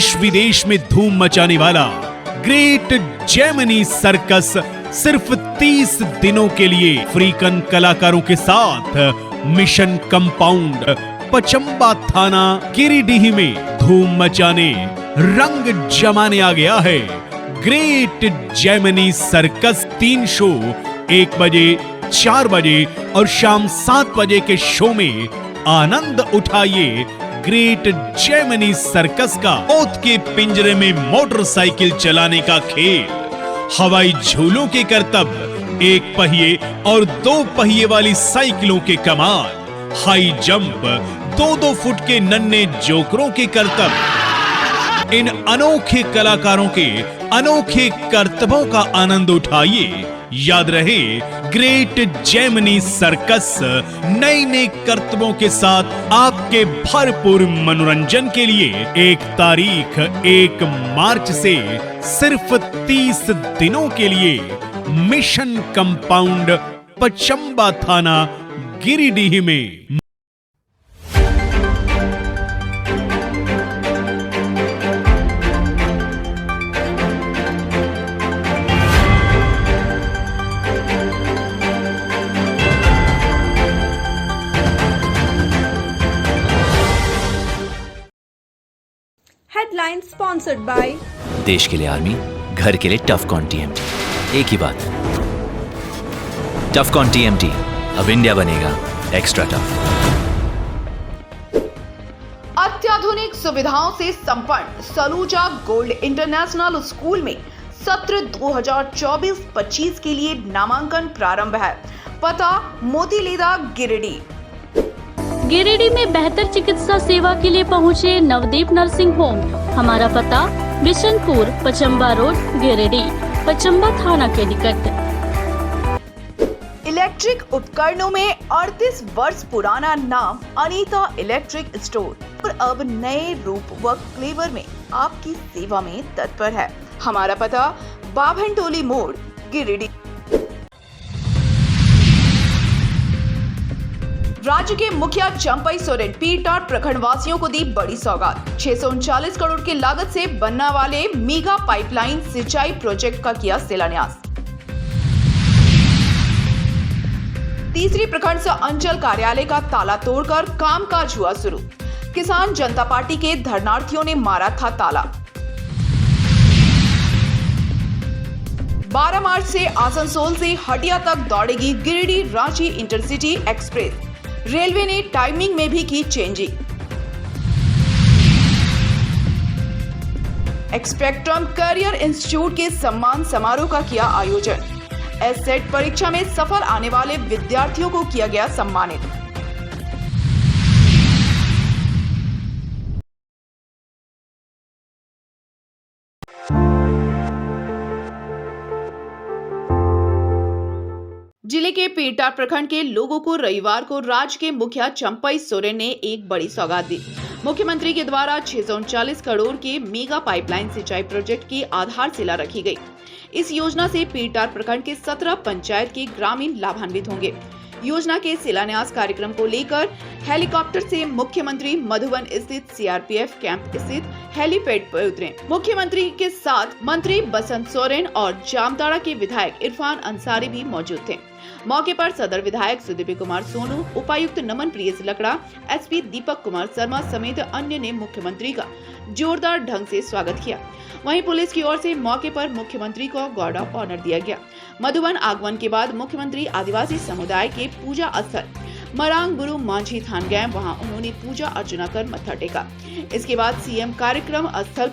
देश विदेश में धूम मचाने वाला ग्रेट जेमिनी सर्कस सिर्फ 30 दिनों के लिए अफ्रीकन कलाकारों के साथ मिशन कंपाउंड पचंबा थाना गिरिडीह में धूम मचाने रंग जमाने आ गया है। ग्रेट जेमिनी सर्कस 3 शो 1 बजे, 4 बजे और शाम 7 बजे के शो में आनंद उठाइए। ग्रेट जेमिनी सर्कस का मौत के पिंजरे में मोटरसाइकिल चलाने का खेल, हवाई झूलों के करतब, 1 पहिए और 2 पहिए वाली साइकिलों के कमाल, हाई जंप, 2-2 फुट के नन्हे जोकरों के करतब। इन अनोखे कलाकारों के अनोखे करतबों का आनंद उठाइए। याद रहे, ग्रेट जेमिनी सर्कस नए करतबों के साथ आपके भरपूर मनोरंजन के लिए 1 तारीख 1 मार्च से सिर्फ 30 दिनों के लिए मिशन कंपाउंड पचंबा थाना गिरिडीह में। हेडलाइन स्पॉन्सर्ड बाय देश के लिए आर्मी, घर के लिए टफकॉन टीएमटी। एक ही बात, टफकॉन टीएमटी, अब इंडिया बनेगा एक्स्ट्रा टफ। अत्याधुनिक सुविधाओं से संपन्न सलूजा गोल्ड इंटरनेशनल स्कूल में सत्र 2024-25 के लिए नामांकन प्रारंभ है। पता मोतीलीदा गिरिडीह। गिरिडीह में बेहतर चिकित्सा सेवा के लिए पहुंचे नवदीप नर्सिंग होम। हमारा पता बिशनपुर, पचंबा रोड, गिरिडीह, पचंबा थाना के निकट। इलेक्ट्रिक उपकरणों में 38 वर्ष पुराना नाम अनीता इलेक्ट्रिक स्टोर और अब नए रूप व फ्लेवर में आपकी सेवा में तत्पर है। हमारा पता बाभनटोली मोड़, गिरिडीह। राज्य के मुखिया चंपई सोरेन पीरटाट प्रखंड वासियों को दी बड़ी सौगात। 639 करोड़ की लागत से बनने वाले मेगा पाइपलाइन सिंचाई प्रोजेक्ट का किया शिलान्यास। तीसरी प्रखंड से अंचल कार्यालय का ताला तोड़कर कामकाज हुआ शुरू। किसान जनता पार्टी के धरनार्थियों ने मारा था ताला। 12 मार्च से आसनसोल से हटिया तक दौड़ेगी Giridih Ranchi intercity express. Railway ने टाइमिंग में भी की चेंजिंग। एक्सपेक्ट्रम करियर इंस्टीट्यूट के सम्मान समारोह का किया आयोजन। एससेट परीक्षा में सफल आने वाले विद्यार्थियों को किया गया सम्मानित। जिले के पीरटाट प्रखंड के लोगों को रविवार को राज्य के मुखिया चंपई सोरेन ने एक बड़ी सौगात दी। मुख्यमंत्री के द्वारा 639 करोड़ के मेगा पाइपलाइन सिंचाई प्रोजेक्ट की आधारशिला रखी गई। इस योजना से पीरटाट प्रखंड के 17 पंचायत के ग्रामीण लाभान्वित होंगे। योजना के शिलान्यास कार्यक्रम को लेकर हेलीकॉप्टर से मुख्यमंत्री मधुबन स्थित सीआरपीएफ कैंप स्थित हेलीपैड पर उतरे। मुख्यमंत्री के साथ मंत्री बसंत सोरेन और जामताड़ा के विधायक इरफान अंसारी भी मौजूद थे। मौके पर सदर विधायक सुदीप कुमार सोनू, उपायुक्त नमन प्रियस लकड़ा, एसपी दीपक कुमार शर्मा समेत अन्य ने मुख्यमंत्री का जोरदार ढंग से स्वागत किया। वहीं पुलिस की ओर से मौके पर मुख्यमंत्री को गार्ड ऑफ ऑनर दिया गया। मधुबन आगमन के बाद मुख्यमंत्री आदिवासी समुदाय के पूजा स्थल मरांग गुरु मांझी थान गए। वहां उन्होंने पूजा अर्चना कर मत्था टेका। इसके बाद सीएम कार्यक्रम स्थल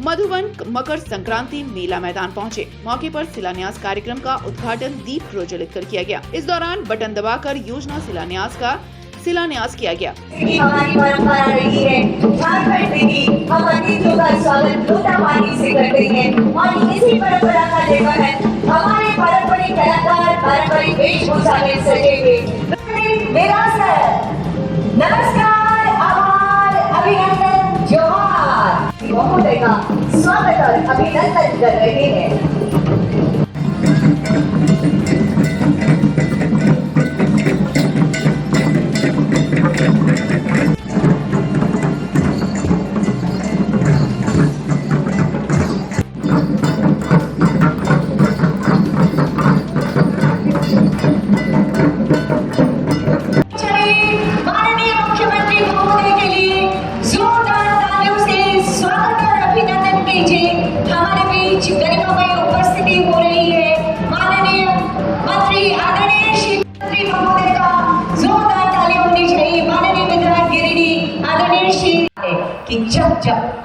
मधुबन मकर संक्रांति मेला मैदान पहुंचे। मौके पर शिलान्यास कार्यक्रम का उद्घाटन दीप प्रज्वलित कर किया गया। इस दौरान बटन दबाकर योजना शिलान्यास किया गया। हमारी परंपरा रही है, झारखंड में भी हम अतिथियों का स्वागत लोटा पानी से करते हैं और इसी परंपरा का देवा है हमारे पारंपरिक कलाकार पारंपरिक वेशभूषा में सजे हुए विरासत। नमस्कार, आभार, अभिनंदन, जोहार। महोदय का स्वागत और अभिनंदन कर रहे हैं।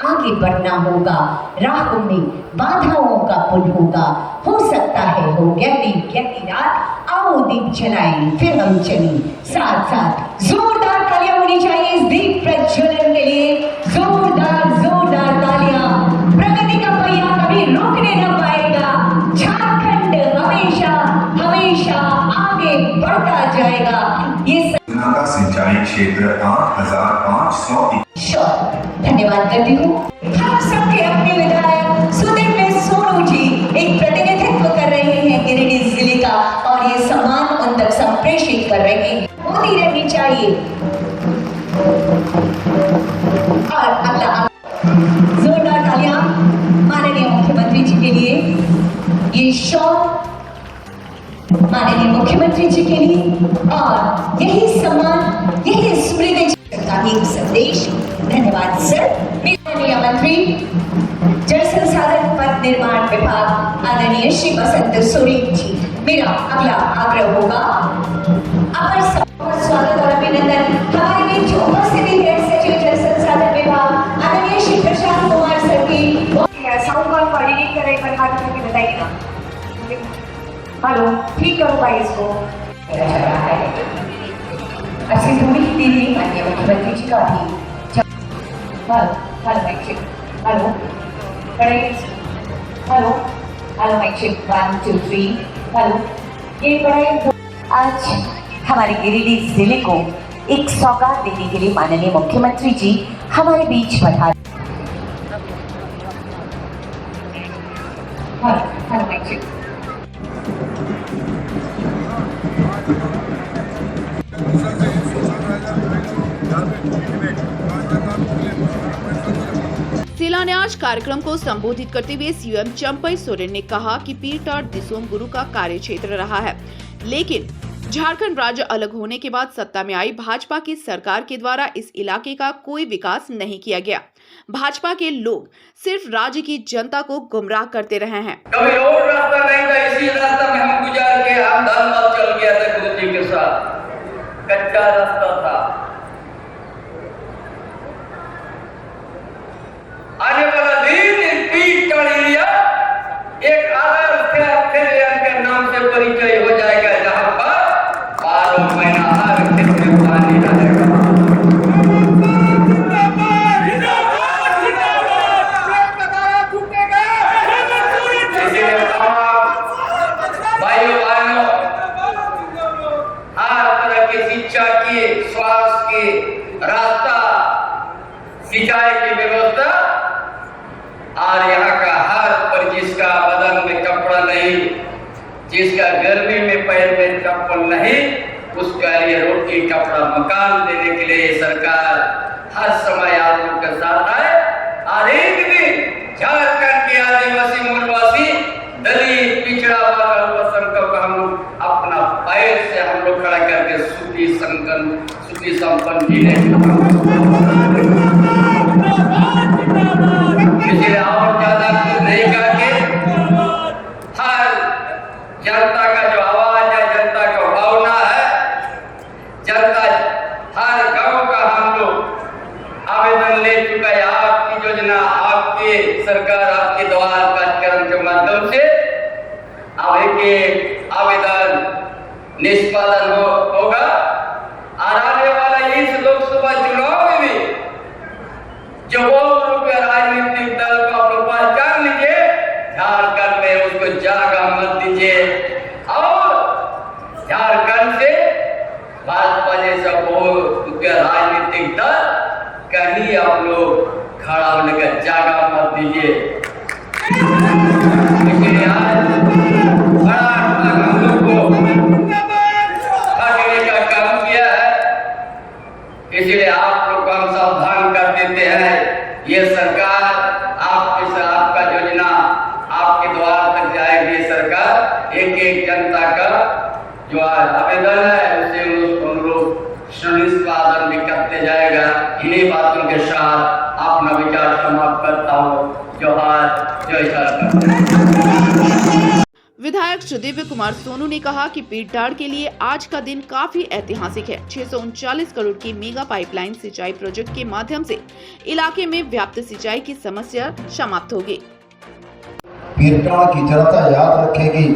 आगे बढ़ना होगा, राहों में बाधाओं का पुल होगा, हो सकता है हो गहरी रात, आओ दीप जलाएं फिर हम चलें साथ साथ। जोरदार तालियां होनी चाहिए इस दीप प्रज्वलन के लिए, जोरदार तालियां। प्रगति का पहिया कभी रोकने न पाएगा, झारखंड हमेशा आगे बढ़ता जाएगा। ये का सिंचाई क्षेत्र 8500। धन्यवाद करती हूँ। हम सबके अपने विधायक सुदीप सोनू जी एक प्रतिनिधित्व कर रहे हैं गिरिडीह जिले का, और ये सम्मान उन तक संप्रेषित कर रहे हैं, होती रहनी चाहिए। और अगला जोरदार तालियां माननीय मुख्यमंत्री जी के लिए। ये शॉल माननीय मुख्यमंत्री जी के लिए, और यही सम्मान, यही स्मृति का एक संदेश। धन्यवाद सर। माननीय मंत्री जल संसाधन पथ निर्माण विभाग आदरणीय श्री बसंत सोरेन जी, मेरा अगला आग्रह होगा, अपर स्वागत और अभिनंदन हमारे बीच जो उपस्थिति है सचिव जल संसाधन विभाग आदरणीय श्री प्रशांत कुमार सर की। साउंड कॉल कोऑर्डिनेट कर रहे हैं, हाथ में बताइए ना। हेलो, ठीक करो भाई इसको। अच्छी थोड़ी ही देर नहीं, माननीय मुख्यमंत्री जी का भी। Hello mike check, hello mike check 1 2 3 hello. ये बड़े आज हमारे गिरिडीह जिले को एक सौगात देने के लिए माननीय मुख्यमंत्री जी हमारे बीच पधारे। Hello mike check. शिलान्यास कार्यक्रम को संबोधित करते हुए सीएम चंपई सोरेन ने कहा कि पीर और दिसोम गुरु का कार्य क्षेत्र रहा है, लेकिन झारखंड राज्य अलग होने के बाद सत्ता में आई भाजपा की सरकार के द्वारा इस इलाके का कोई विकास नहीं किया गया। भाजपा के लोग सिर्फ राज्य की जनता को गुमराह करते रहे हैं। कभी रोड रास्ता नहीं था, इसी रास्ता में हम गुजार के हम धर्मत चल गया था गुरु जी के साथ, कच्चा रास्ता था। आने वाला दिन पीठ टॉलिया एक आदर्श के नाम से परिचय हो जाएगा, जहां पर 12 महीना हर खेत में पानी रहेगा। भाइयों बहनों, हर तरह की शिक्षा की, स्वास्थ्य की, रास्ता, सिंचाई की व्यवस्था, और यहाँ का हर पर जिसका बदन में कपड़ा नहीं, जिसका गर्मी में पैर में चप्पल नहीं, उसका लिए रोटी कपड़ा मकान देने के लिए सरकार हर समय आप लोग के साथ आए। और एक दिन झारखंड के आदिवासी मूलवासी दलित पिछड़ा वर्ग संघ को हम लोग अपना पैर से हम लोग खड़ा करके सुखी संपन्न जीने और ज्यादा नहीं करके हर जनता का जो आवाज है, जनता का भावना है, जनता हर गांव का हम लोग आवेदन ले चुका है। आपकी योजना, आपकी सरकार, आपके द्वार कार्यक्रम के माध्यम से अब एक आवेदन निष्पादन होगा। और आने वाला इस लोकसभा चुनाव में भी जो राजनीतिक दल को आप लोग पहचान लीजिए, झारखंड में उसको जगह मत दीजिए, और झारखंड से भाजपा जैसा बहुत राजनीतिक दल कहीं आप लोग खड़ा होने का जगह मत दीजिए। इसलिए आज बड़ा हम लोग को ठगने का काम किया है, इसलिए आप लोग को हम सावधान कर देते हैं। ये सरकार आपका योजना आपके द्वार तक जाएगी। सरकार एक जनता का जो आवेदन है उसे हम लोग सुनिष्पादन भी करते जाएगा। इन्हीं बातों के साथ अपना विचार समाप्त करता हूँ। जोहार, जय सरकार। विधायक दिव्य कुमार सोनू ने कहा कि पीरटाड़ के लिए आज का दिन काफी ऐतिहासिक है। 639 करोड़ की मेगा पाइपलाइन सिंचाई प्रोजेक्ट के माध्यम से इलाके में व्याप्त सिंचाई की समस्या समाप्त होगी। पीरटाड़ की जनता याद रखेगी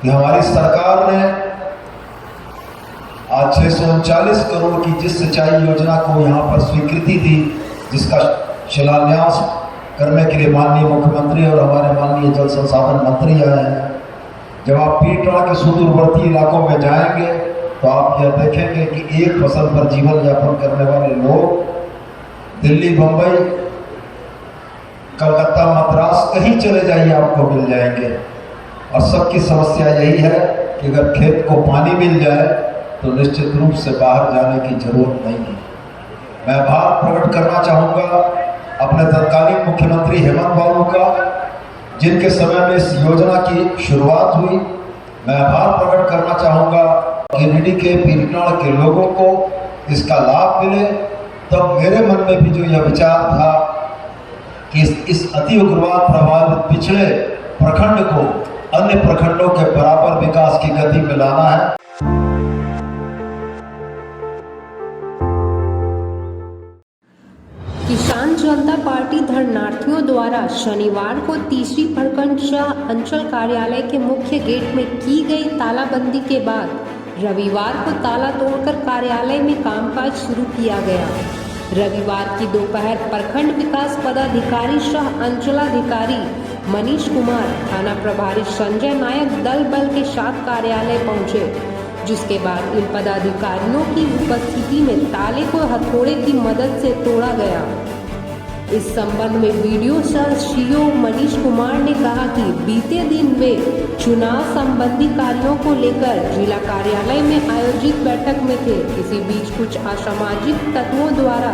कि हमारी सरकार ने आज 639 करोड़ की जिस सिंचाई योजना को यहाँ पर स्वीकृति दी, जिसका शिलान्यास करने के लिए माननीय मुख्यमंत्री और हमारे माननीय जल संसाधन मंत्री आए हैं। जब आप पीरटाड़ के सुदूरवर्ती इलाकों में जाएंगे तो आप यह देखेंगे कि एक फसल पर जीवन यापन करने वाले लोग दिल्ली, मुंबई, कलकत्ता, मद्रास कहीं चले जाइए आपको मिल जाएंगे। और सबकी समस्या यही है कि अगर खेत को पानी मिल जाए तो निश्चित रूप से बाहर जाने की जरूरत नहीं है। मैं आभार प्रकट करना चाहूँगा अपने तत्कालीन मुख्यमंत्री हेमंत बाबू का, जिनके समय में इस योजना की शुरुआत हुई। मैं आभार प्रकट करना चाहूँगा गिरिडीह के पीरटाड़ के लोगों को इसका लाभ मिले। तब मेरे मन में भी जो यह विचार था कि इस अति उग्रवाद प्रभावित पिछड़े प्रखंड को अन्य प्रखंडों के बराबर विकास की गति में लाना है। किसान जनता पार्टी धरनार्थियों द्वारा शनिवार को तीसरी प्रखंड शाह अंचल कार्यालय के मुख्य गेट में की गई तालाबंदी के बाद रविवार को ताला तोड़कर कार्यालय में कामकाज शुरू किया गया। रविवार की दोपहर प्रखंड विकास पदाधिकारी शाह अंचलाधिकारी मनीष कुमार, थाना प्रभारी संजय नायक दल बल के साथ कार्यालय पहुंचे, जिसके बाद इन पदाधिकारियों की उपस्थिति में ताले को हथौड़े की मदद से तोड़ा गया। इस संबंध में वीडियो सह सीओ मनीष कुमार ने कहा कि बीते दिन वे चुनाव संबंधी कार्यों को लेकर जिला कार्यालय में आयोजित बैठक में थे। इसी बीच कुछ असामाजिक तत्वों द्वारा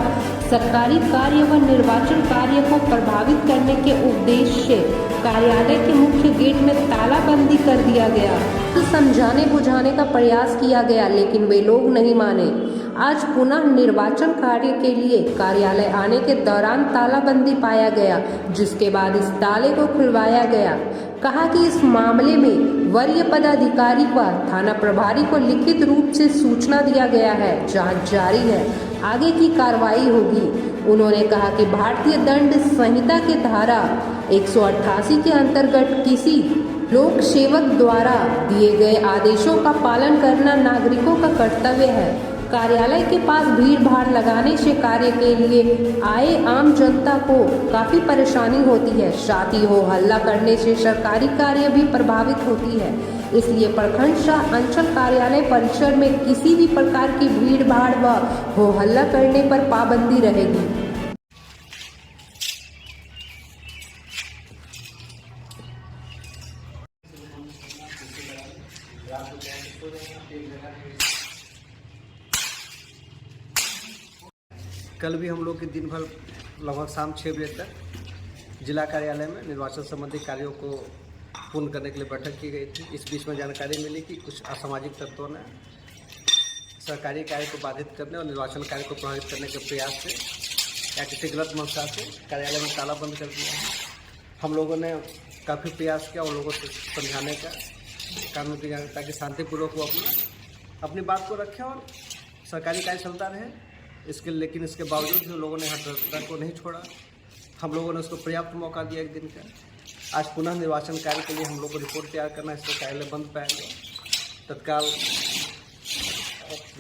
सरकारी कार्य व निर्वाचन कार्य को प्रभावित करने के उद्देश्य से कार्यालय के मुख्य गेट में तालाबंदी कर दिया गया। तो समझाने बुझाने का प्रयास किया गया, लेकिन वे लोग नहीं माने। आज पुनः निर्वाचन कार्य के लिए कार्यालय आने के दौरान तालाबंदी पाया गया, जिसके बाद इस ताले को खुलवाया गया। कहा कि इस मामले में वरीय पदाधिकारी व थाना प्रभारी को लिखित रूप से सूचना दिया गया है। जांच जारी है, आगे की कार्रवाई होगी। उन्होंने कहा कि भारतीय दंड संहिता के धारा 188 के अंतर्गत किसी लोक सेवक द्वारा दिए गए आदेशों का पालन करना नागरिकों का कर्तव्य है। कार्यालय के पास भीड़ भाड़ लगाने से कार्य के लिए आए आम जनता को काफ़ी परेशानी होती है। साथ ही हो हल्ला करने से सरकारी कार्य भी प्रभावित होती है। इसलिए प्रखंड शाह अंचल कार्यालय परिसर में किसी भी प्रकार की भीड़ भाड़ व हो हल्ला करने पर पाबंदी रहेगी। कल भी हम लोग के दिन भर लगभग शाम 6 बजे तक जिला कार्यालय में निर्वाचन संबंधी कार्यों को पूर्ण करने के लिए बैठक की गई थी। इस बीच में जानकारी मिली कि कुछ असामाजिक तत्वों ने सरकारी कार्य को बाधित करने और निर्वाचन कार्य को प्रभावित करने के प्रयास से या किसी गलत मंशा से कार्यालय में ताला बंद कर दिया है। हम लोगों ने काफ़ी प्रयास किया उन लोगों से समझाने का, कानून की ताकि शांतिपूर्वक वो अपनी बात को रखें और सरकारी कार्य चलता रहे। लेकिन इसके बावजूद भी लोगों ने हड़ताल को नहीं छोड़ा। हम लोगों ने उसको पर्याप्त मौका दिया एक दिन का। आज पुनः निर्वाचन कार्य के लिए हम लोग को रिपोर्ट तैयार करना है, इसलिए कार्यालय बंद पाया गया। तत्काल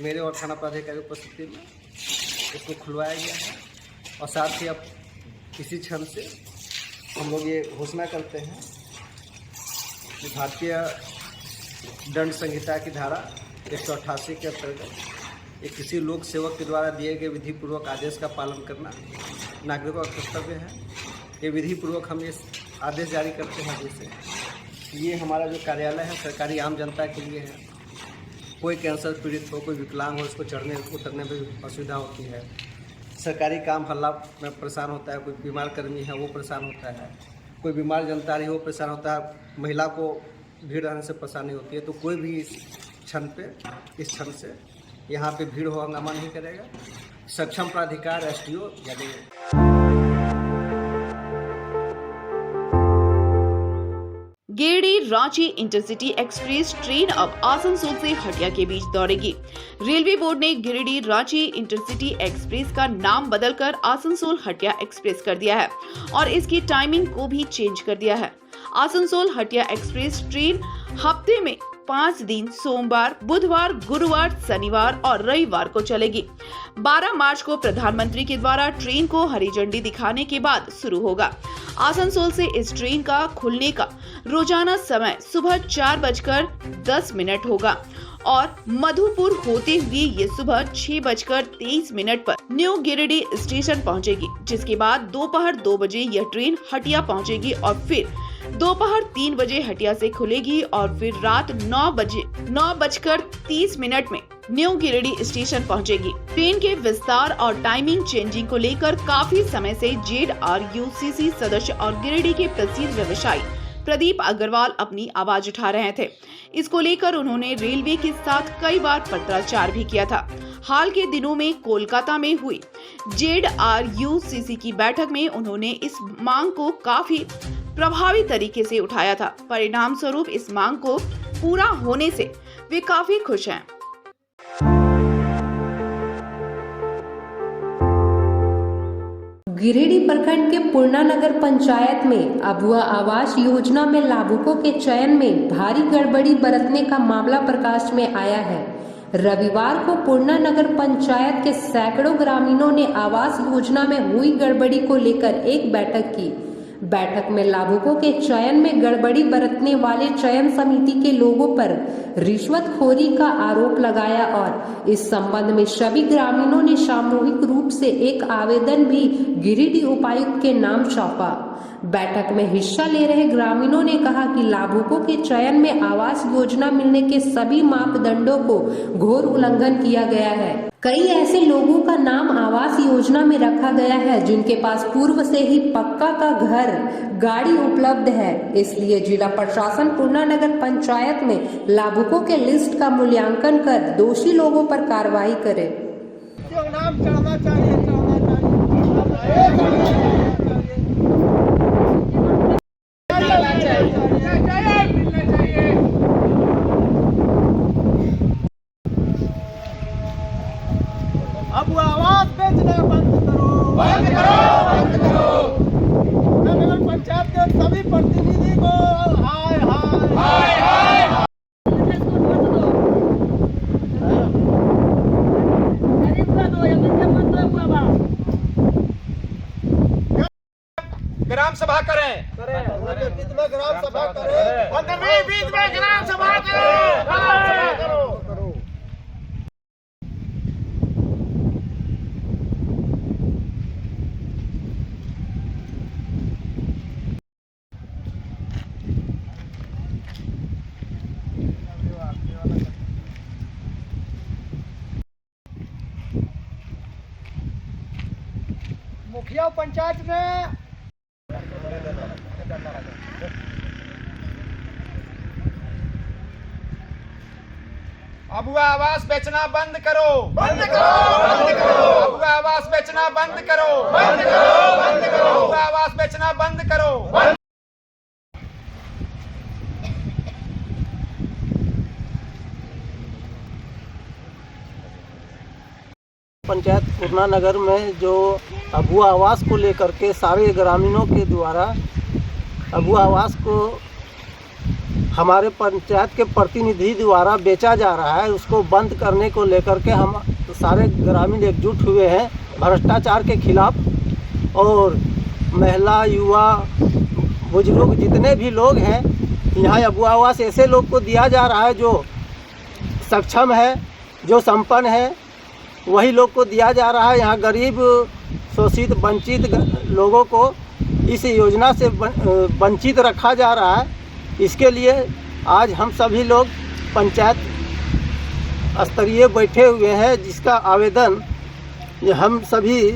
मेरे और थाना प्राधिकारी की उपस्थिति में इसको खुलवाया गया है और साथ ही अब इसी क्षण से हम लोग ये घोषणा करते हैं कि भारतीय दंड संहिता की धारा 188 के अंतर्गत किसी लोक सेवक के द्वारा दिए गए विधि पूर्वक आदेश का पालन करना नागरिकों का कर्तव्य है। ये विधि पूर्वक हम ये आदेश जारी करते हैं जैसे ये हमारा जो कार्यालय है सरकारी आम जनता के लिए है। कोई कैंसर पीड़ित हो, कोई विकलांग हो, उसको चढ़ने उतरने में असुविधा होती है। सरकारी काम हल्ला में परेशान होता है, कोई बीमार कर्मी है वो परेशान होता है, कोई बीमार जनता रही वो परेशान होता है, महिला को भीड़ रहने से परेशानी होती है। तो कोई भी इस क्षण से यहाँ पे भीड़ हो हंगामा नहीं करेगा। सक्षम प्राधिकार एसडीओ यानी Giridih Ranchi intercity express train अब आसनसोल से हटिया के बीच दौड़ेगी। रेलवे बोर्ड ने गिरिडीह रांची इंटरसिटी एक्सप्रेस का नाम बदलकर आसनसोल हटिया एक्सप्रेस कर दिया है और इसकी टाइमिंग को भी चेंज कर दिया है। आसनसोल हटिया एक्सप्रेस ट्रेन हफ्ते में 5 दिन सोमवार, बुधवार, गुरुवार, शनिवार और रविवार को चलेगी। 12 मार्च को प्रधानमंत्री के द्वारा ट्रेन को हरी झंडी दिखाने के बाद शुरू होगा। आसनसोल से इस ट्रेन का खुलने का रोजाना समय सुबह 4:10 होगा और मधुपुर होते हुए ये सुबह 6:23 पर न्यू गिरिडीह स्टेशन पहुंचेगी, जिसके बाद दोपहर 2 बजे यह ट्रेन हटिया पहुंचेगी और फिर दोपहर 3 बजे हटिया से खुलेगी और फिर रात 9:30 में न्यू गिरिडीह स्टेशन पहुंचेगी। ट्रेन के विस्तार और टाइमिंग चेंजिंग को लेकर काफी समय से ZRUCC सदस्य और गिरिडीह के प्रसिद्ध व्यवसायी प्रदीप अग्रवाल अपनी आवाज उठा रहे थे। इसको लेकर उन्होंने रेलवे के साथ कई बार पत्राचार भी किया था। हाल के दिनों में कोलकाता में हुई ZRUCC की बैठक में उन्होंने इस मांग को काफी प्रभावी तरीके से उठाया था। परिणाम स्वरूप इस मांग को पूरा होने से वे काफी खुश हैं। गिरिडीह प्रखंड के पूर्णा नगर पंचायत में अबुआ आवास योजना में लाभुकों के चयन में भारी गड़बड़ी बरतने का मामला प्रकाश में आया है। रविवार को पूर्णा नगर पंचायत के सैकड़ों ग्रामीणों ने आवास योजना में हुई गड़बड़ी को लेकर एक बैठक की। बैठक में लाभुकों के चयन में गड़बड़ी बरतने वाले चयन समिति के लोगों पर रिश्वतखोरी का आरोप लगाया और इस संबंध में सभी ग्रामीणों ने सामूहिक रूप से एक आवेदन भी गिरिडीह उपायुक्त के नाम सौंपा। बैठक में हिस्सा ले रहे ग्रामीणों ने कहा कि लाभुकों के चयन में आवास योजना मिलने के सभी मापदंडों को घोर उल्लंघन किया गया है। कई ऐसे लोगों का नाम आवास योजना में रखा गया है जिनके पास पूर्व से ही पक्का का घर, गाड़ी उपलब्ध है। इसलिए जिला प्रशासन पूर्णा नगर पंचायत में लाभुकों के लिस्ट का मूल्यांकन कर दोषी लोगों पर कार्रवाई करे। नाम चढ़ना चाहिए। अब आवास बेचना बंद करो, बंद करो, बंद करो। नगर पंचायत के सभी प्रतिनिधि को हाय हाय हाय हाय। ग्राम सभा करें, बीच में ग्राम सभा करें, बीच में ग्राम सभा करो। मुखिया पंचायत में अबुआ आवास बेचना बंद करो, बंद करो, बंद करो। अबुआ आवास बेचना बंद करो, बंद करो, बंद करो। अबुआ आवास बेचना बंद करो। पंचायत पूर्णा नगर में जो अबुआ आवास को लेकर के सारे ग्रामीणों के द्वारा अबुआ आवास को हमारे पंचायत के प्रतिनिधि द्वारा बेचा जा रहा है, उसको बंद करने को लेकर के हम सारे ग्रामीण एकजुट हुए हैं भ्रष्टाचार के खिलाफ। और महिला, युवा, बुजुर्ग जितने भी लोग हैं, यहाँ अबुआ आवास ऐसे लोग को दिया जा रहा है जो सक्षम है, जो संपन्न है, वही लोग को दिया जा रहा है। यहाँ गरीब, शोषित, वंचित लोगों को इस योजना से वंचित रखा जा रहा है। इसके लिए आज हम सभी लोग पंचायत स्तरीय बैठे हुए हैं, जिसका आवेदन हम सभी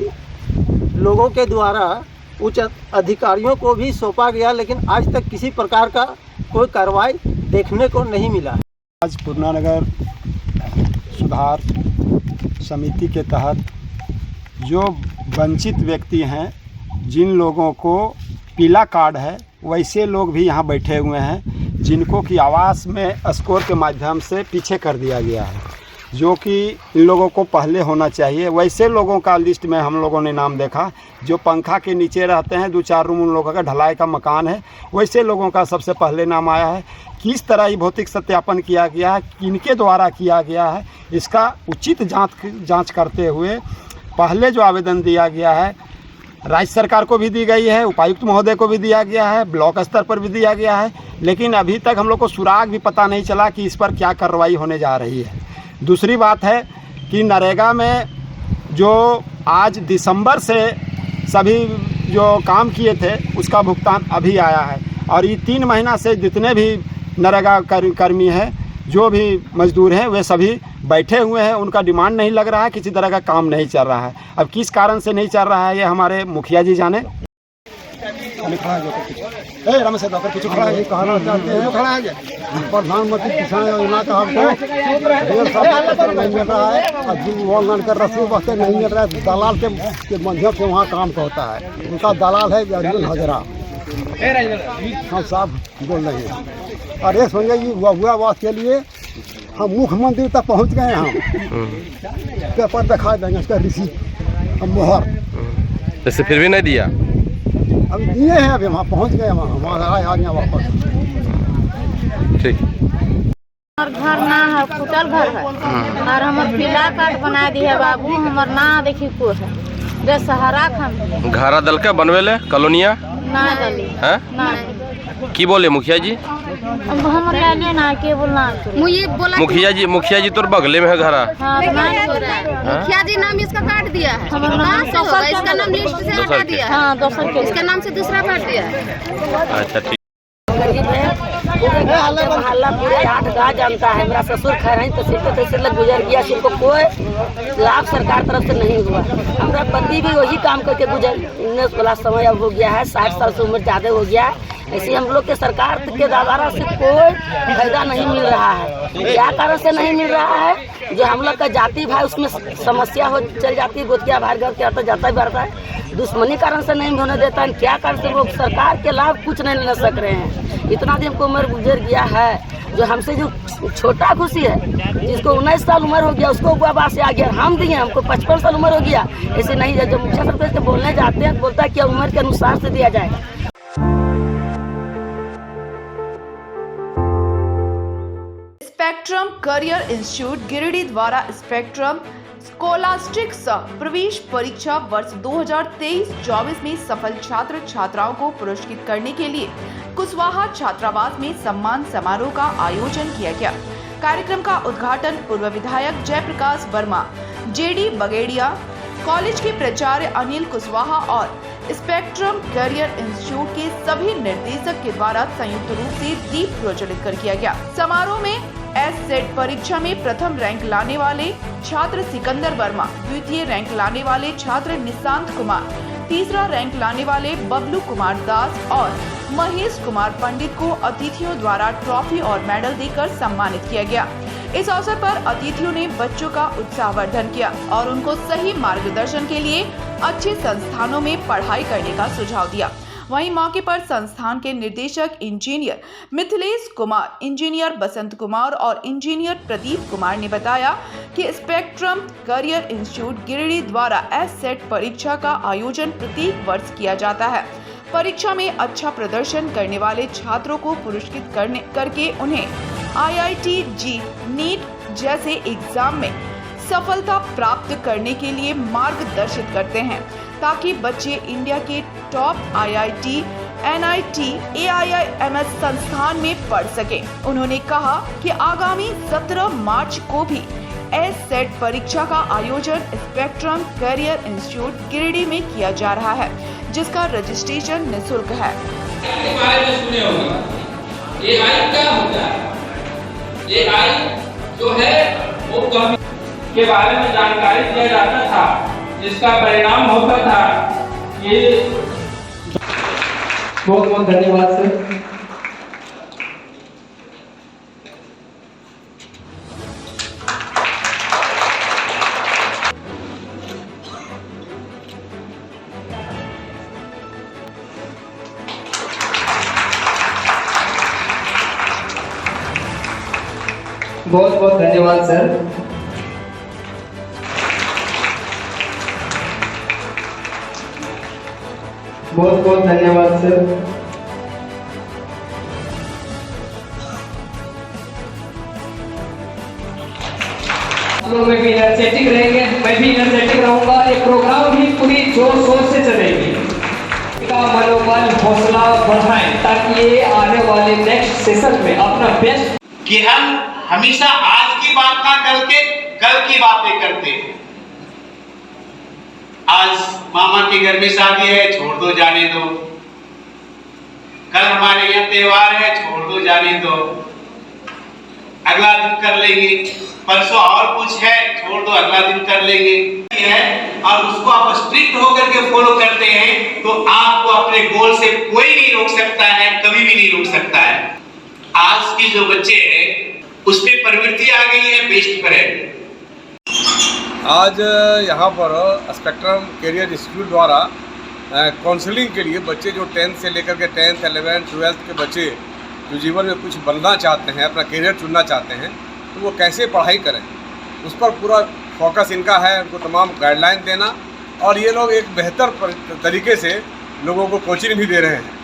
लोगों के द्वारा उच्च अधिकारियों को भी सौंपा गया, लेकिन आज तक किसी प्रकार का कोई कार्रवाई देखने को नहीं मिला। आज पूर्णा नगर सुधार समिति के तहत जो वंचित व्यक्ति हैं, जिन लोगों को पीला कार्ड है, वैसे लोग भी यहाँ बैठे हुए हैं। जिनको कि आवास में स्कोर के माध्यम से पीछे कर दिया गया है, जो कि इन लोगों को पहले होना चाहिए। वैसे लोगों का लिस्ट में हम लोगों ने नाम देखा जो पंखा के नीचे रहते हैं, 2-4 रूम उन लोगों का ढलाई का मकान है, वैसे लोगों का सबसे पहले नाम आया है। किस तरह ही भौतिक सत्यापन किया गया है, किनके द्वारा किया गया है, इसका उचित जांच करते हुए पहले जो आवेदन दिया गया है राज्य सरकार को भी दी गई है, उपायुक्त महोदय को भी दिया गया है, ब्लॉक स्तर पर भी दिया गया है, लेकिन अभी तक हम लोग को सुराग भी पता नहीं चला कि इस पर क्या कार्रवाई होने जा रही है। दूसरी बात है कि नरेगा में जो आज दिसंबर से सभी जो काम किए थे उसका भुगतान अभी आया है, और ये 3 महीना से जितने भी नरेगा कर्मी हैं, जो भी मजदूर हैं, वे सभी बैठे हुए हैं, उनका डिमांड नहीं लग रहा है, किसी तरह का काम नहीं चल रहा है। अब किस कारण से नहीं चल रहा है ये हमारे मुखिया जी जाने। प्रधानमंत्री किसान योजना का हमको 1.5 साल तक नहीं मिल रहा है, और जो ऑनलाइन कर रसीद वास्ते नहीं मिल रहा है। दलाल के माध्यम से वहाँ काम होता है, उनका दलाल है अर्जुन हजरा, हम साहब बोल रहे हैं। और ये समझिए कि हुआ बात के लिए हम मुख्यमंत्री तक पहुँच गए। हम पेपर दिखा देंगे उसका रिसीट मोहर, जैसे फिर भी नहीं दिया। अब दिए हैं, अभी वहाँ पहुँच गए, वहाँ आ गया वापस। ठीक। हमार घर ना है, फुटल घर है, और हमार पीला कार्ड बना दी है बाबू, हमार ना देखी को है जे सहारा खान घरा दल के बनवेले कॉलोनिया ना दली हैं ना की बोले मुखिया जी। अब हम ले ना के बोलना मुझे बोला मुखिया जी तो बगले में है घरा। हां मुखिया जी नाम इसका काट दिया है, कहां से होगा इसका नाम लिस्ट से हटा दिया है। हां दोसर के इसके नाम से दूसरा काट दिया है। अच्छा ठीक। हल्ला पूरे 8 गाँव जानता है। मेरा ससुर खा रहे हैं तो सिर्फ तैसे लग गुजर गया, जिनको कोई लाभ सरकार तरफ से नहीं हुआ। हमारा पति भी वही काम करके गुजर, इन्हें थोड़ा समय अब हो गया है, 60 साल से उम्र ज़्यादा हो गया है। ऐसे हम लोग के सरकार के द्वारा से कोई फायदा नहीं मिल रहा है। क्या कारण से नहीं मिल रहा है, जो हम लोग का जाति भाई उसमें समस्या हो चल जाती है, गोतिया भाई घर के आता जाता ही बढ़ता है, दुश्मनी कारण से नहीं होने देता है। क्या कारण से लोग सरकार के लाभ कुछ नहीं ले सक रहे हैं। इतना दिन को उम्र गुजर गया है, जो हमसे जो छोटा खुशी है, जिसको 19 साल उम्र हो गया उसको आवास से आ गया, हम दिए हमको 55 साल उम्र हो गया। ऐसे नहीं है, जो मुखिया सरपंच से बोलने जाते हैं बोलता है कि उम्र के अनुसार से दिया जाए। स्पेक्ट्रम करियर इंस्टीट्यूट गिरिडीह द्वारा स्पेक्ट्रम स्कॉलास्टिक्स प्रवेश परीक्षा वर्ष 2023-24 में सफल छात्र छात्राओं को पुरस्कृत करने के लिए कुशवाहा छात्रावास में सम्मान समारोह का आयोजन किया गया। कार्यक्रम का उद्घाटन पूर्व विधायक जयप्रकाश वर्मा, जेडी बगेड़िया, कॉलेज के प्राचार्य अनिल कुशवाहा और स्पेक्ट्रम करियर इंस्टीट्यूट के सभी निर्देशक के द्वारा संयुक्त रूप से दीप प्रज्वलित कर किया गया। समारोह में एस-सेट परीक्षा में प्रथम रैंक लाने वाले छात्र सिकंदर वर्मा, द्वितीय रैंक लाने वाले छात्र निशांत कुमार, तीसरा रैंक लाने वाले बबलू कुमार दास और महेश कुमार पंडित को अतिथियों द्वारा ट्रॉफी और मेडल देकर सम्मानित किया गया। इस अवसर पर अतिथियों ने बच्चों का उत्साहवर्धन किया और उनको सही मार्गदर्शन के लिए अच्छे संस्थानों में पढ़ाई करने का सुझाव दिया। वहीं मौके पर संस्थान के निदेशक इंजीनियर मिथिलेश कुमार, इंजीनियर बसंत कुमार और इंजीनियर प्रदीप कुमार ने बताया कि स्पेक्ट्रम करियर इंस्टीट्यूट गिरिडीह द्वारा एस-सेट परीक्षा का आयोजन प्रत्येक वर्ष किया जाता है। परीक्षा में अच्छा प्रदर्शन करने वाले छात्रों को पुरस्कृत करके उन्हें IIT JEE, नीट जैसे एग्जाम में सफलता प्राप्त करने के लिए मार्गदर्शित करते हैं, ताकि बच्चे इंडिया के टॉप IIT, NIT, AIIMS संस्थान में पढ़ सके। उन्होंने कहा कि आगामी 17 मार्च को भी एस-सेट परीक्षा का आयोजन स्पेक्ट्रम करियर इंस्टीट्यूट गिरिडीह में किया जा रहा है, जिसका रजिस्ट्रेशन निःशुल्क है। AI क्या होता है? AI जो है वो के बारे में जानकारी दिया जाता था, जिसका परिणाम होता था कि बहुत बहुत धन्यवाद सर। बहुत बहुत धन्यवाद सर। बहुत बहुत धन्यवाद सर। लोग में भी एनर्जेटिक रहेंगे, मैं भी एनर्जेटिक रहूंगा। ये प्रोग्राम भी पूरी जोर शोर से चलेगी। का मनोबल हौसला बढ़ाएं ताकि ये आने वाले नेक्स्ट सेशन में अपना बेस्ट कि हम हमेशा आज की बात ना करके कल की बातें करते हैं। आज मामा के घर में शादी है, छोड़ दो जाने दो। कल हमारे यहाँ त्योहार है, छोड़ दो जाने दो। अगला दिन कर लेंगे, परसों और कुछ है, छोड़ दो अगला दिन कर लेंगे है। और उसको आप स्ट्रिक्ट होकर के फॉलो करते हैं तो आपको अपने गोल से कोई नहीं रोक सकता है, कभी भी नहीं रोक सकता है। आज की जो बच्चे हैं उसमें प्रवृत्ति आ गई है बेस्ट परेड। आज यहाँ पर स्पेक्ट्रम कैरियर इंस्टीट्यूट द्वारा काउंसलिंग के लिए बच्चे जो 10th से लेकर के 10th, 11th, 12th के बच्चे जो जीवन में कुछ बनना चाहते हैं, अपना कैरियर चुनना चाहते हैं, तो वो कैसे पढ़ाई करें उस पर पूरा फोकस इनका है। उनको तमाम गाइडलाइन देना और ये लोग एक बेहतर तरीके से लोगों को कोचिंग भी दे रहे हैं।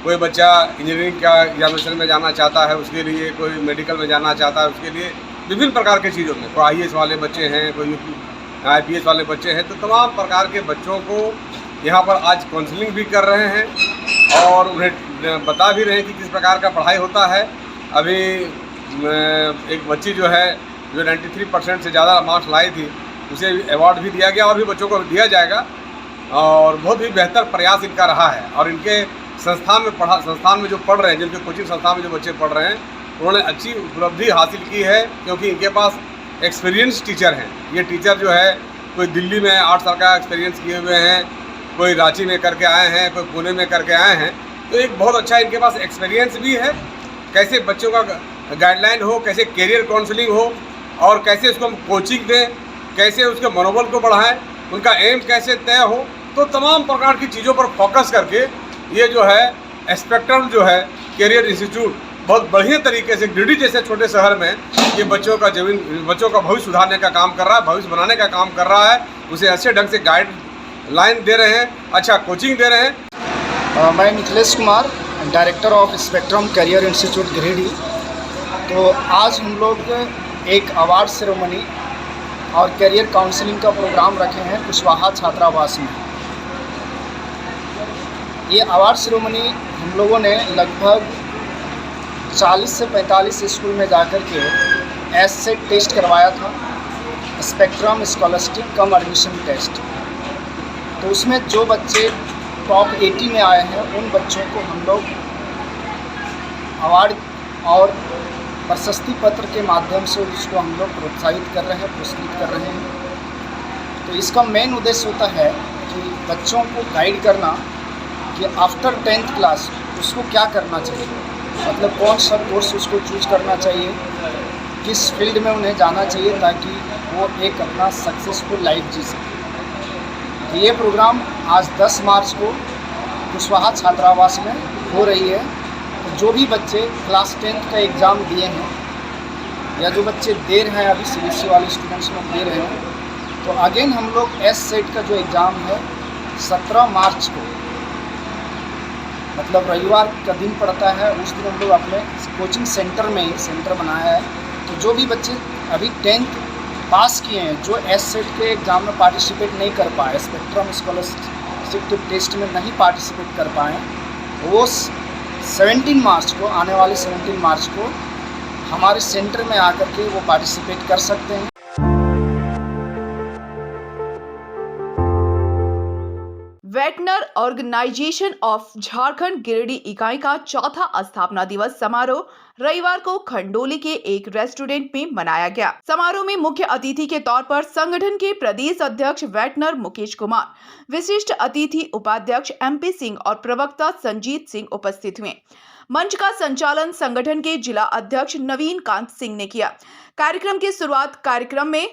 कोई बच्चा इंजीनियरिंग का एग्जामिनेशन में जाना चाहता है उसके लिए, कोई मेडिकल में जाना चाहता है उसके लिए, विभिन्न प्रकार की चीज़ों में। कोई IAS वाले बच्चे हैं, कोई IPS वाले बच्चे हैं, तो तमाम प्रकार के बच्चों को यहाँ पर आज काउंसलिंग भी कर रहे हैं और उन्हें बता भी रहे हैं कि किस प्रकार का पढ़ाई होता है। अभी एक बच्ची जो है जो 93% से ज़्यादा मार्क्स लाई थी, उसे अवार्ड भी दिया गया और भी बच्चों को दिया जाएगा और बहुत ही बेहतर प्रयास इनका रहा है। और इनके संस्थान में जो पढ़ रहे हैं, जिनके कोचिंग संस्थान में जो बच्चे पढ़ रहे हैं, उन्होंने अच्छी उपलब्धि हासिल की है क्योंकि इनके पास एक्सपीरियंस टीचर हैं। ये टीचर जो है कोई दिल्ली में 8 साल का एक्सपीरियंस किए हुए हैं, कोई रांची में करके आए हैं, कोई पुणे में करके आए हैं। तो एक बहुत अच्छा इनके पास एक्सपीरियंस भी है, कैसे बच्चों का गाइडलाइन हो, कैसे कैरियर काउंसलिंग हो और कैसे उसको हम कोचिंग दें, कैसे उसके मनोबल को बढ़ाएं, उनका एम कैसे तय हो। तो तमाम प्रकार की चीज़ों पर फोकस करके ये जो है स्पेक्ट्रम जो है कैरियर इंस्टीट्यूट बहुत बढ़िया तरीके से गिरिडीह जैसे छोटे शहर में ये बच्चों का भविष्य सुधारने का काम कर रहा है, भविष्य बनाने का काम कर रहा है। उसे अच्छे ढंग से गाइडलाइन दे रहे हैं, अच्छा कोचिंग दे रहे हैं। मैं Mithilesh Kumar, director of spectrum career institute Giridih. तो आज हम लोग एक अवार्ड सेरेमनी और कैरियर काउंसलिंग का प्रोग्राम रखे हैं कुशवाहा छात्रावास में। ये अवार्ड सेरेमनी हम लोगों ने लगभग 40 से 45 स्कूल में जाकर के एससेट टेस्ट करवाया था, स्पेक्ट्रम स्कॉलस्टिक कम एडमिशन टेस्ट। तो उसमें जो बच्चे टॉप 80 में आए हैं उन बच्चों को हम लोग अवार्ड और प्रशस्ति पत्र के माध्यम से उसको हम लोग प्रोत्साहित कर रहे हैं, पुरस्कृत कर रहे हैं। तो इसका मेन उद्देश्य होता है कि बच्चों को गाइड करना कि आफ्टर 10th क्लास उसको क्या करना चाहिए, मतलब कौन सा कोर्स उसको चूज करना चाहिए, किस फील्ड में उन्हें जाना चाहिए ताकि वो एक अपना सक्सेसफुल लाइफ जी सके। तो ये प्रोग्राम आज 10 मार्च को कुशवाहा छात्रावास में हो रही है। तो जो भी बच्चे क्लास 10th का एग्ज़ाम दिए हैं या जो बच्चे दे रहे हैं, अभी CBSE वाले स्टूडेंट्स लोग दे रहे हैं, तो अगेन हम लोग एससेट का जो एग्ज़ाम है 17 मार्च को, मतलब रविवार का दिन पड़ता है, उस दिन हम लोग अपने कोचिंग सेंटर में ही सेंटर बनाया है। तो जो भी बच्चे अभी 10th पास किए हैं, जो एससेट के एग्ज़ाम में पार्टिसिपेट नहीं कर पाए, स्पेक्ट्रम स्कॉलरशिप टेस्ट में नहीं पार्टिसिपेट कर पाए, वो 17 मार्च को, आने वाले 17 मार्च को हमारे सेंटर में आकर के वो पार्टिसिपेट कर सकते हैं। वेटनर ऑर्गेनाइजेशन ऑफ झारखंड गिरिडीह इकाई का चौथा स्थापना दिवस समारोह रविवार को खंडोली के एक रेस्टोरेंट में मनाया गया। समारोह में मुख्य अतिथि के तौर पर संगठन के प्रदेश अध्यक्ष वेटनर मुकेश कुमार, विशिष्ट अतिथि उपाध्यक्ष MP सिंह और प्रवक्ता संजीत सिंह उपस्थित हुए। मंच का संचालन संगठन के जिला अध्यक्ष नवीन कांत सिंह ने किया। कार्यक्रम की शुरुआत कार्यक्रम में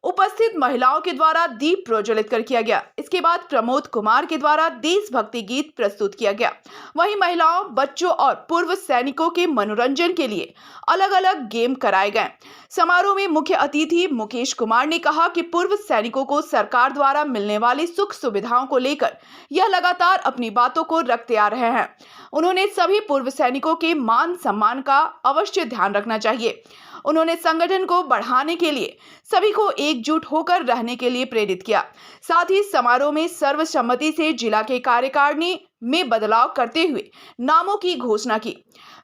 उपस्थित महिलाओं के द्वारा दीप प्रज्वलित कर किया गया। इसके बाद प्रमोद कुमार के द्वारा देशभक्ति गीत प्रस्तुत किया गया। वहीं महिलाओं, बच्चों और पूर्व सैनिकों के मनोरंजन के लिए अलग अलग गेम कराए गए। समारोह में मुख्य अतिथि मुकेश कुमार ने कहा कि पूर्व सैनिकों को सरकार द्वारा मिलने वाली सुख सुविधाओं को लेकर यह लगातार अपनी बातों को रखते आ रहे हैं। उन्होंने सभी पूर्व सैनिकों के मान सम्मान का अवश्य ध्यान रखना चाहिए। उन्होंने संगठन को बढ़ाने के लिए सभी को एकजुट होकर रहने के लिए प्रेरित किया। साथ ही समारोह में सर्वसम्मति से जिला के कार्यकारिणी में बदलाव करते हुए नामों की घोषणा की।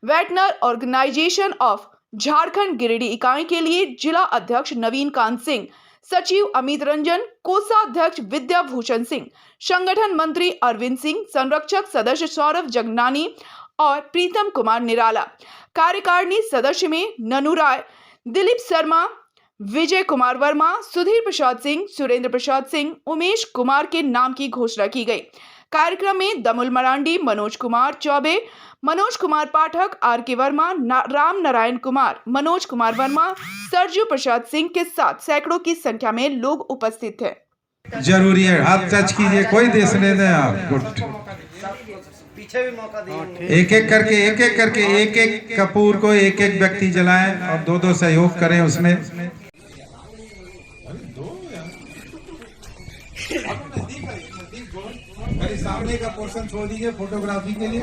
वेटनर ऑर्गेनाइजेशन ऑफ झारखंड गिरिडीह इकाई के लिए जिला अध्यक्ष नवीन कांत सिंह, सचिव अमित रंजन, कोषाध्यक्ष विद्या भूषण सिंह, संगठन मंत्री अरविंद सिंह, संरक्षक सदस्य सौरभ जगनानी और प्रीतम कुमार निराला, कार्यकारिणी सदस्य में ननू राय, दिलीप शर्मा, विजय कुमार वर्मा, सुधीर प्रसाद सिंह, सुरेंद्र प्रसाद सिंह, उमेश कुमार के नाम की घोषणा की गई। कार्यक्रम में दमुल मरांडी, मनोज कुमार चौबे, मनोज कुमार पाठक, आर के वर्मा, राम नारायण कुमार, मनोज कुमार वर्मा, सरजू प्रसाद सिंह के साथ सैकड़ों की संख्या में लोग उपस्थित थे। जरूरी है, हाथ टच कीजिए, कोई देशने दें आप। गुड, पीछे भी मौका दिए। एक एक करके एक कपूर को एक व्यक्ति जलाएं और दो सहयोग करें उसमें। अरे सामने का पोर्शन छोड़ दीजिए फोटोग्राफी के लिए।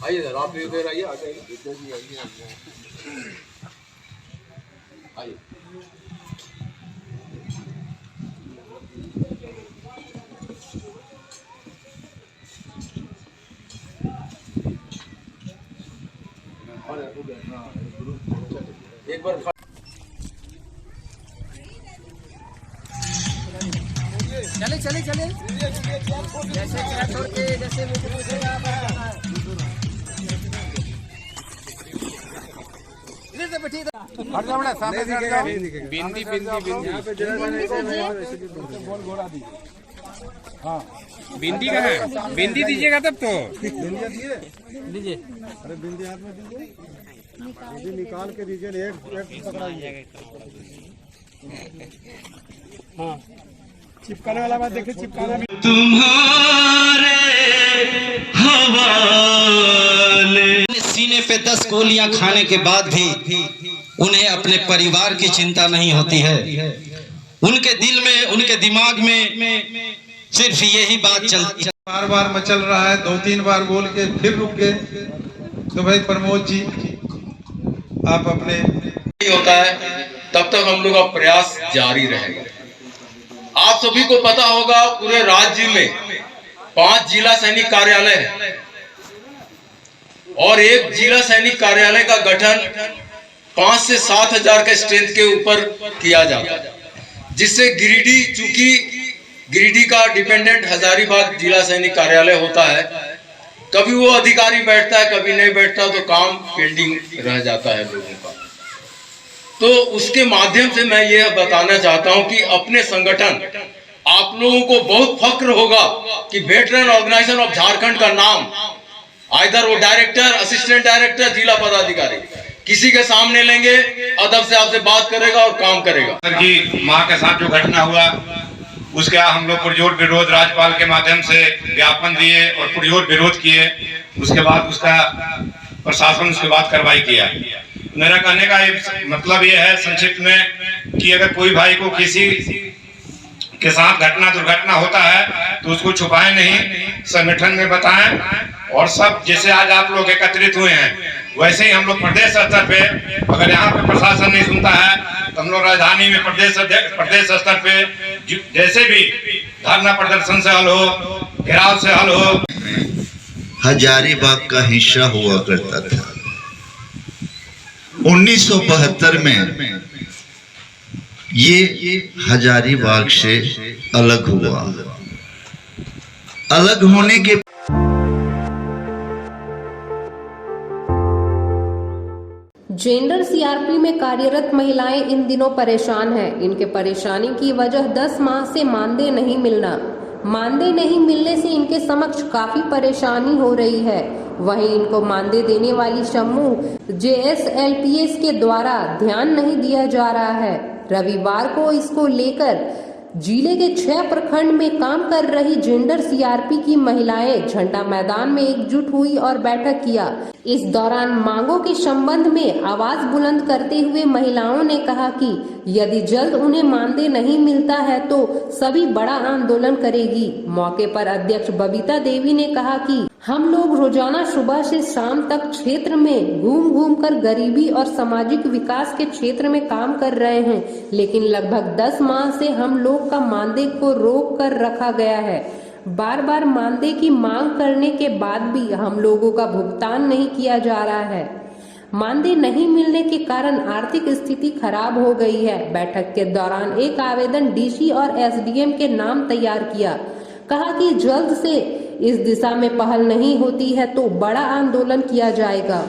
आइए सर, आप भी उधर आइए, आ जाइए। आइए। एक बार चले चले चले जैसे छोड़ के जैसे बिंदी हाँ, बिंदी का है, बिंदी दीजिएगा तब तो। बिंदिया दीजिए। अरे बिंदी हाथ में दीजिए, बिंदी निकाल के दीजिए। एक पकड़ाइए। हाँ, चिपकाने वाला बात देखिए, चिपकाना तुम्हारे हवाले। सीने पे 10 गोलियां खाने के बाद भी उन्हें अपने परिवार की चिंता नहीं होती है। उनके दिल में, उनके दिमाग में सिर्फ यही बात चलती है। बार बार मचल रहा है, 2-3 बार बोल के फिर रुक गए। तो भाई प्रमोद जी, आप अपने होता है तब तक हम लोग का प्रयास जारी रहेगा। आप सभी को पता होगा पूरे राज्य में 5 जिला सैनिक कार्यालय है और एक जिला सैनिक कार्यालय का गठन 5 से 7 हजार के स्ट्रेंथ के ऊपर किया जाता, जिससे गिरिडीह, चूंकि गिरिडीह का डिपेंडेंट हजारीबाग जिला सैनिक कार्यालय होता है, कभी वो अधिकारी बैठता है, कभी नहीं बैठता, तो काम पेंडिंग रह जाता है लोगों का। तो उसके माध्यम से मैं यह बताना चाहता हूं कि अपने संगठन, आप लोगों को बहुत फक्र होगा कि वेटरन ऑर्गेनाइजेशन ऑफ झारखंड का नाम, आइदर वो डायरेक्टर, असिस्टेंट डायरेक्टर, जिला पदाधिकारी, किसी के सामने लेंगे, अदब से आपसे बात करेगा और काम करेगा। सर जी, माँ के साथ जो घटना हुआ उसका हम लोग पुरजोर विरोध राज्यपाल के माध्यम से ज्ञापन दिए और पुरजोर विरोध किए। उसके बाद उसका प्रशासन उसके बाद कार्रवाई किया। मेरा कहने का मतलब ये है संक्षिप्त में कि अगर कोई भाई को किसी के साथ दुर्घटना होता है तो उसको छुपाएं नहीं, संगठन में बताएं। और सब जैसे आज आप लोग एकत्रित हुए हैं, वैसे ही हम लोग प्रदेश स्तर पे, अगर यहाँ पे प्रशासन नहीं सुनता है तो हम लोग राजधानी में प्रदेश स्तर पे जैसे भी धरना प्रदर्शन से हल हो, घेराव से हल हो। हजारीबाग का हिस्सा हुआ करता था। 1972 में ये हजारीबाग से अलग हुआ। अलग होने के जेंडर सीआरपी में कार्यरत महिलाएं इन दिनों परेशान हैं। इनके परेशानी की वजह 10 माह से मानदेय नहीं मिलना, मानदेय नहीं मिलने से इनके समक्ष काफी परेशानी हो रही है। वहीं इनको मानदेय देने वाली समूह JSLPS के द्वारा ध्यान नहीं दिया जा रहा है। रविवार को इसको लेकर जिले के 6 प्रखंड में काम कर रही जेंडर CRP की महिलाएं झंडा मैदान में एकजुट हुई और बैठक किया। इस दौरान मांगों के संबंध में आवाज बुलंद करते हुए महिलाओं ने कहा कि यदि जल्द उन्हें मानदेय नहीं मिलता है तो सभी बड़ा आंदोलन करेगी। मौके पर अध्यक्ष बबीता देवी ने कहा कि हम लोग रोजाना सुबह से शाम तक क्षेत्र में घूम घूम कर गरीबी और सामाजिक विकास के क्षेत्र में काम कर रहे हैं, लेकिन लगभग 10 माह से हम लोग का मानदेय को रोक कर रखा गया है। बार बार मानदेय की मांग करने के बाद भी हम लोगों का भुगतान नहीं किया जा रहा है। मानदेय नहीं मिलने के कारण आर्थिक स्थिति खराब हो गई है। बैठक के दौरान एक आवेदन DC और SDM के नाम तैयार किया। कहा कि जल्द से इस दिशा में पहल नहीं होती है तो बड़ा आंदोलन किया जाएगा।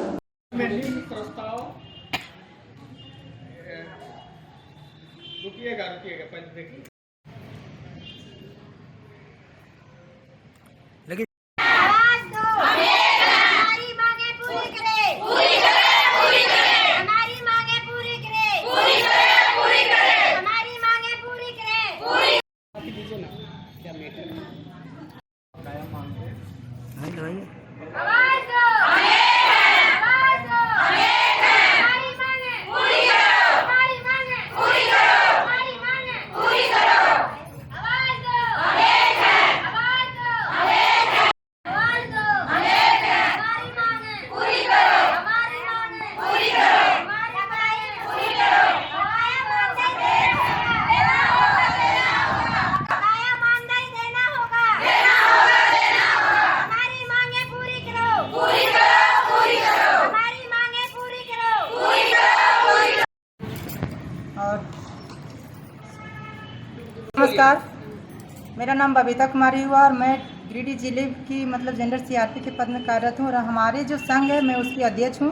नमस्कार, मेरा नाम बबीता कुमारी हुआ और मैं गिरिडीह जिले की जेंडर CRP के पद में कार्यरत हूँ और हमारे जो संघ है मैं उसकी अध्यक्ष हूँ।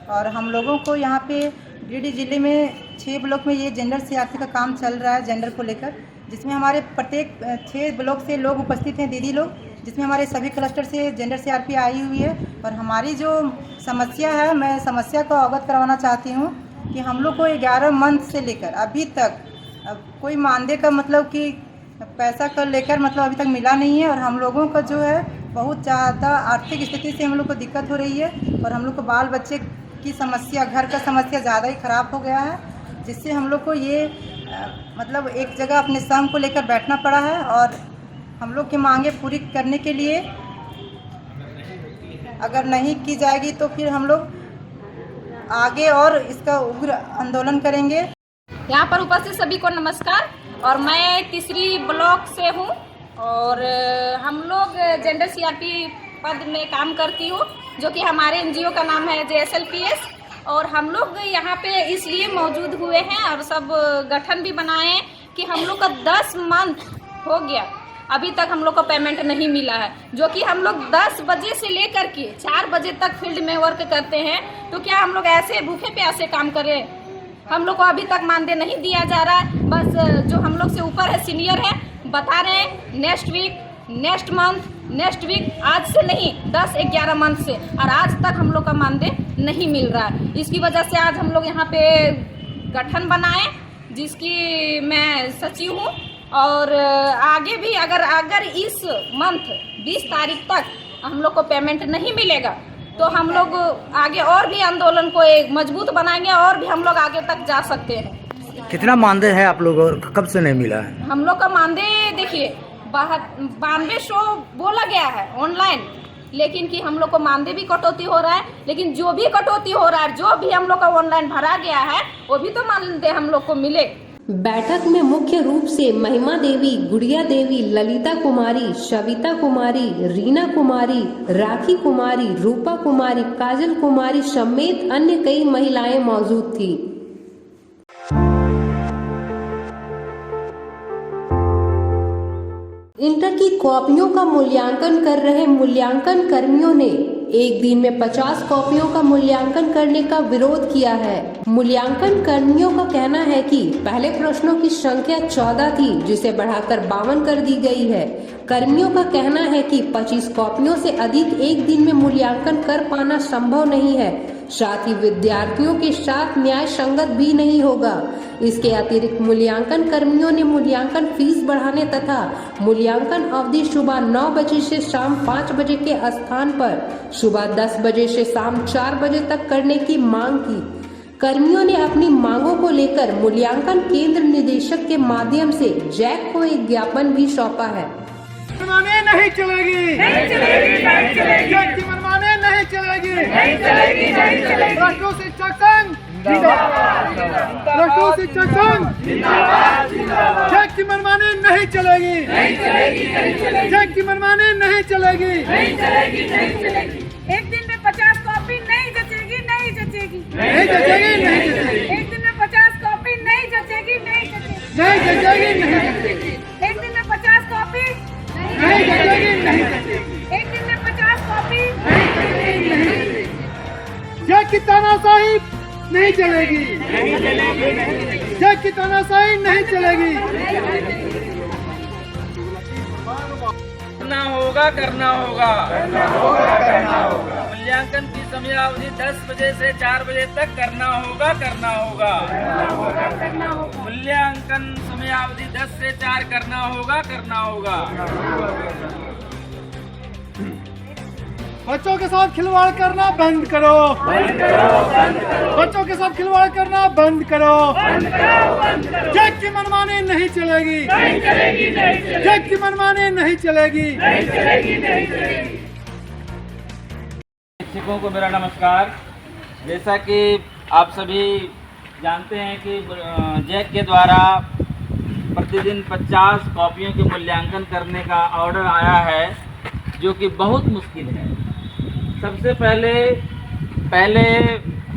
और हम लोगों को यहाँ पे गिरिडीह जिले में 6 ब्लॉक में ये जेंडर CRP का काम चल रहा है जेंडर को लेकर, जिसमें हमारे प्रत्येक 6 ब्लॉक से लोग उपस्थित हैं, दीदी लोग, जिसमें हमारे सभी क्लस्टर से जेंडर CRP आई हुई है। और हमारी जो समस्या है, मैं समस्या को अवगत करवाना चाहती हूँ कि हम लोग को 11 मंथ से लेकर अभी तक कोई मानदेय का कि पैसा का लेकर अभी तक मिला नहीं है। और हम लोगों का जो है बहुत ज़्यादा आर्थिक स्थिति से हम लोग को दिक्कत हो रही है और हम लोग को बाल बच्चे की समस्या, घर का समस्या ज़्यादा ही ख़राब हो गया है, जिससे हम लोग को ये एक जगह अपने संघ को लेकर बैठना पड़ा है। और हम लोग की मांगे पूरी करने के लिए अगर नहीं की जाएगी तो फिर हम लोग आगे और इसका उग्र आंदोलन करेंगे। यहाँ पर उपस्थित सभी को नमस्कार। और मैं तीसरी ब्लॉक से हूँ और हम लोग जेंडर CRP पद में काम करती हूँ, जो कि हमारे NGO का नाम है JSLPS। और हम लोग यहाँ पे इसलिए मौजूद हुए हैं और सब गठन भी बनाए हैं कि हम लोग का 10 मंथ हो गया, अभी तक हम लोग को पेमेंट नहीं मिला है, जो कि हम लोग 10 बजे से लेकर के 4 बजे तक फील्ड में वर्क करते हैं। तो क्या हम लोग ऐसे भूखे प्यासे काम करें? हम लोग को अभी तक मानदेय नहीं दिया जा रहा है। बस जो हम लोग से ऊपर है, सीनियर है, बता रहे हैं next week, next month, next week, आज से नहीं 10-11 मंथ से, और आज तक हम लोग का मानदेय नहीं मिल रहा है। इसकी वजह से आज हम लोग यहाँ पे गठन बनाए, जिसकी मैं सचिव हूँ। और आगे भी अगर इस मंथ 20 तारीख तक हम लोग को पेमेंट नहीं मिलेगा तो हम लोग आगे और भी आंदोलन को एक मजबूत बनाएंगे और भी हम लोग आगे तक जा सकते हैं। कितना मानदेय है आप लोगों को, कब से नहीं मिला है? हम लोग का मानदेय देखिए 9200 बोला गया है ऑनलाइन, लेकिन कि हम लोग को मानदेय भी कटौती हो रहा है। लेकिन जो भी कटौती हो रहा है, जो भी हम लोग का ऑनलाइन भरा गया है, वो भी तो मानदेय हम लोग को मिले। बैठक में मुख्य रूप से महिमा देवी, गुड़िया देवी, ललिता कुमारी, सविता कुमारी, रीना कुमारी, राखी कुमारी, रूपा कुमारी, काजल कुमारी समेत अन्य कई महिलाएं मौजूद थी। इंटर की कॉपियों का मूल्यांकन कर रहे मूल्यांकन कर्मियों ने एक दिन में 50 कॉपियों का मूल्यांकन करने का विरोध किया है। मूल्यांकन कर्मियों का कहना है कि पहले प्रश्नों की संख्या 14 थी, जिसे बढ़ाकर 52 कर दी गई है। कर्मियों का कहना है कि 25 कॉपियों से अधिक एक दिन में मूल्यांकन कर पाना संभव नहीं है, साथ ही विद्यार्थियों के साथ न्याय संगत भी नहीं होगा। इसके अतिरिक्त मूल्यांकन कर्मियों ने मूल्यांकन फीस बढ़ाने तथा मूल्यांकन अवधि सुबह 9 बजे से शाम 5 बजे के स्थान पर सुबह 10 बजे से शाम 4 बजे तक करने की मांग की। कर्मियों ने अपनी मांगों को लेकर मूल्यांकन केंद्र निदेशक के माध्यम से जैक को एक ज्ञापन भी सौंपा है। मनमानी नहीं चलेगी, नहीं चलेगी, नहीं चलेगी, जैक की मनमानी नहीं चलेगी, नहीं चलेगी, नहीं चलेगी। राष्ट्रीय शिक्षक संघ जिंदाबाद, राष्ट्रीय शिक्षक संघ जिंदाबाद, जिंदाबाद। जैक की मनमानी नहीं चलेगी, नहीं चलेगी, नहीं चलेगी, जैक की मनमानी नहीं चलेगी, नहीं चलेगी, नहीं चलेगी। एक दिन में 50 कॉपी नहीं जचेगी, नहीं जचेगी, नहीं जचेगी, नहीं जचेगी। एक दिन में 50 कॉपी नहीं जचेगी, नहीं जचेगी, नहीं जचेगी, नहीं जचेगी। एक दिन में 50 कॉपी नहीं जचेगी, नहीं जचेगी। एक दिन में 50 कॉपी नहीं जचेगी, नहीं जचेगी। जैक की तानाशाही नहीं चलेगी, नहीं चलेगी, जैक की तानाशाही नहीं चलेगी। करना होगा, करना होगा, करना होगा। मूल्यांकन की समयावधि 10 बजे से 4 बजे तक करना होगा, करना होगा, मूल्यांकन समयावधि 10 से 4 करना होगा, करना होगा। बच्चों के साथ खिलवाड़ करना बंद करो, बंद करो, बंद करो। बच्चों के साथ खिलवाड़ करना बंद करो, बंद करो, बंद करो। जैक की मनमानी नहीं चलेगी, नहीं चलेगी, नहीं चलेगी, जैक की मनमानी नहीं चलेगी, नहीं चलेगी, नहीं चलेगी। शिक्षकों को मेरा नमस्कार। जैसा कि आप सभी जानते हैं कि जैक के द्वारा प्रतिदिन 50 कॉपियों के मूल्यांकन करने का ऑर्डर आया है, जो कि बहुत मुश्किल है। सबसे पहले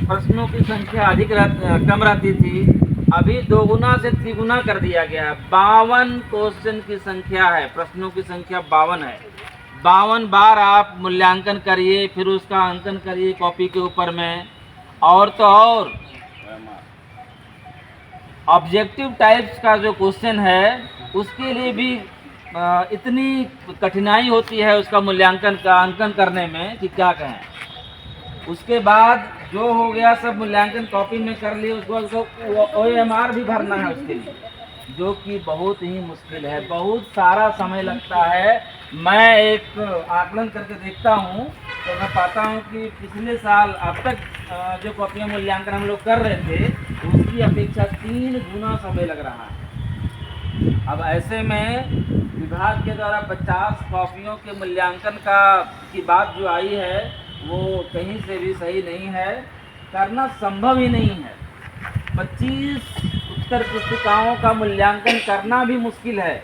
प्रश्नों की संख्या कम रहती थी, अभी 2 गुना से 3 गुना कर दिया गया है। 52 क्वेश्चन की संख्या है, प्रश्नों की संख्या 52 है। 52 बार आप मूल्यांकन करिए, फिर उसका अंकन करिए कॉपी के ऊपर में। और तो और ऑब्जेक्टिव टाइप्स का जो क्वेश्चन है उसके लिए भी इतनी कठिनाई होती है उसका मूल्यांकन का अंकन करने में कि क्या कहें। उसके बाद जो हो गया सब मूल्यांकन कॉपी में कर लिए, उसके बाद उसको OMR भी भरना है उसके लिए, जो कि बहुत ही मुश्किल है, बहुत सारा समय लगता है। मैं एक आकलन करके देखता हूँ तो मैं पाता हूँ कि पिछले साल अब तक जो कॉपियाँ मूल्यांकन हम लोग कर रहे थे उसकी अपेक्षा 3 गुना समय लग रहा है। अब ऐसे में विभाग के द्वारा 50 कॉपियों के मूल्यांकन की बात जो आई है वो कहीं से भी सही नहीं है, करना संभव ही नहीं है। 25 उत्तर पुस्तिकाओं का मूल्यांकन करना भी मुश्किल है।